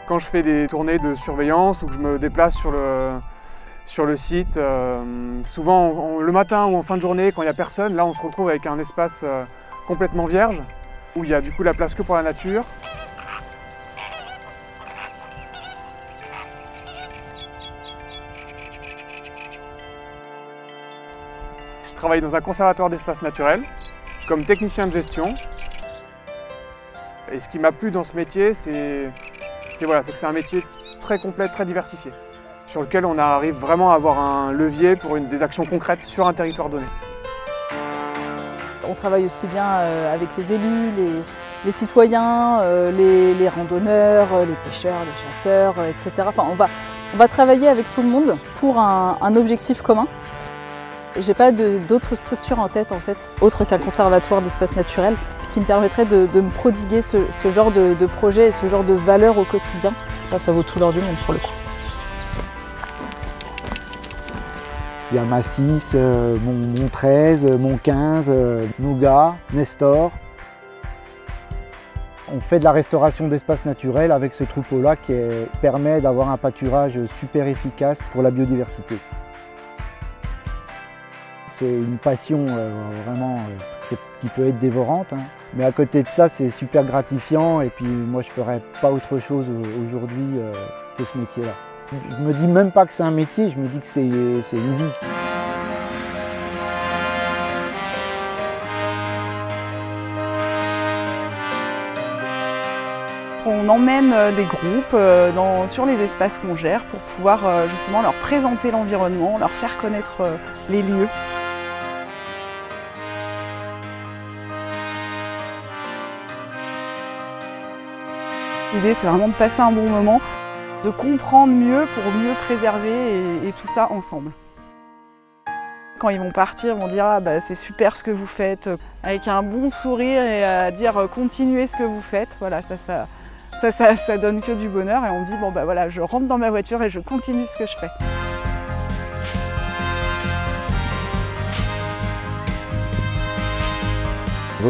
Quand je fais des tournées de surveillance ou que je me déplace sur le site, souvent le matin ou en fin de journée, quand il n'y a personne, là on se retrouve avec un espace complètement vierge, où il y a du coup la place que pour la nature. Je travaille dans un conservatoire d'espaces naturels, comme technicien de gestion. Et ce qui m'a plu dans ce métier, c'est que c'est un métier très complet, très diversifié, sur lequel on arrive vraiment à avoir un levier pour des actions concrètes sur un territoire donné. On travaille aussi bien avec les élus, les citoyens, les randonneurs, les pêcheurs, les chasseurs, etc. Enfin, on va travailler avec tout le monde pour un objectif commun. J'ai pas d'autres structures en tête, autre qu'un conservatoire d'espaces naturels, qui me permettrait de me prodiguer ce genre de projet et ce genre de valeurs au quotidien. Ça vaut tout l'or du monde pour le coup. Il y a Massis, mon 13, mon 15, Nougat, Nestor. On fait de la restauration d'espaces naturels avec ce troupeau-là qui permet d'avoir un pâturage super efficace pour la biodiversité. C'est une passion vraiment qui peut être dévorante, hein. Mais à côté de ça, c'est super gratifiant et puis moi je ne ferais pas autre chose aujourd'hui que ce métier-là. Je me dis même pas que c'est un métier, je me dis que c'est une vie. On emmène des groupes sur les espaces qu'on gère pour pouvoir justement leur présenter l'environnement, leur faire connaître les lieux. L'idée, c'est vraiment de passer un bon moment, de comprendre mieux pour mieux préserver et tout ça ensemble. Quand ils vont partir, ils vont dire ah, bah, c'est super ce que vous faites, avec un bon sourire et à dire continuez ce que vous faites. Voilà, ça donne que du bonheur et on dit bon bah voilà, je rentre dans ma voiture et je continue ce que je fais.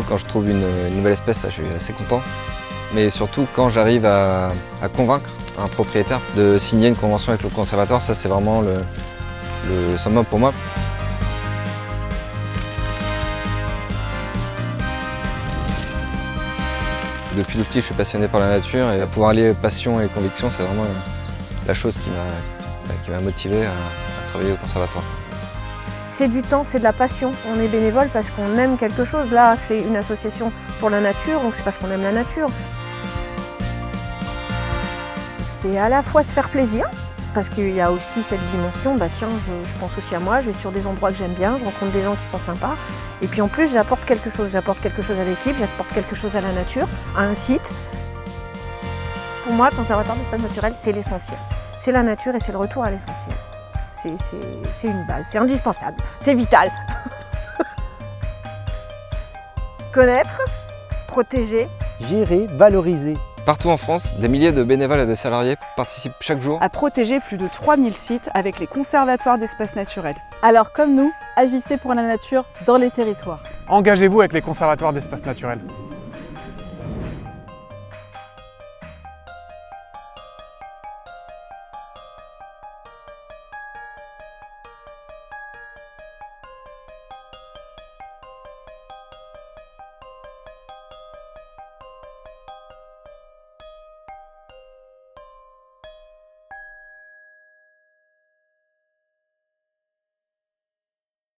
Quand je trouve une nouvelle espèce, ça, je suis assez content. Mais surtout quand j'arrive à convaincre un propriétaire de signer une convention avec le conservatoire, ça c'est vraiment le summum pour moi. Depuis tout petit, je suis passionné par la nature et à pouvoir allier passion et conviction, c'est vraiment la chose qui m'a motivé à travailler au conservatoire. C'est du temps, c'est de la passion. On est bénévole parce qu'on aime quelque chose. Là, c'est une association pour la nature, donc c'est parce qu'on aime la nature. C'est à la fois se faire plaisir, parce qu'il y a aussi cette dimension, bah tiens, je pense aussi à moi, je vais sur des endroits que j'aime bien, je rencontre des gens qui sont sympas. Et puis en plus, j'apporte quelque chose à l'équipe, j'apporte quelque chose à la nature, à un site. Pour moi, conservatoire d'espaces naturels, c'est l'essentiel. C'est la nature et c'est le retour à l'essentiel. C'est une base, c'est indispensable, c'est vital. Connaître, protéger, gérer, valoriser. Partout en France, des milliers de bénévoles et de salariés participent chaque jour à protéger plus de 3000 sites avec les conservatoires d'espaces naturels. Alors comme nous, agissez pour la nature dans les territoires. Engagez-vous avec les conservatoires d'espaces naturels.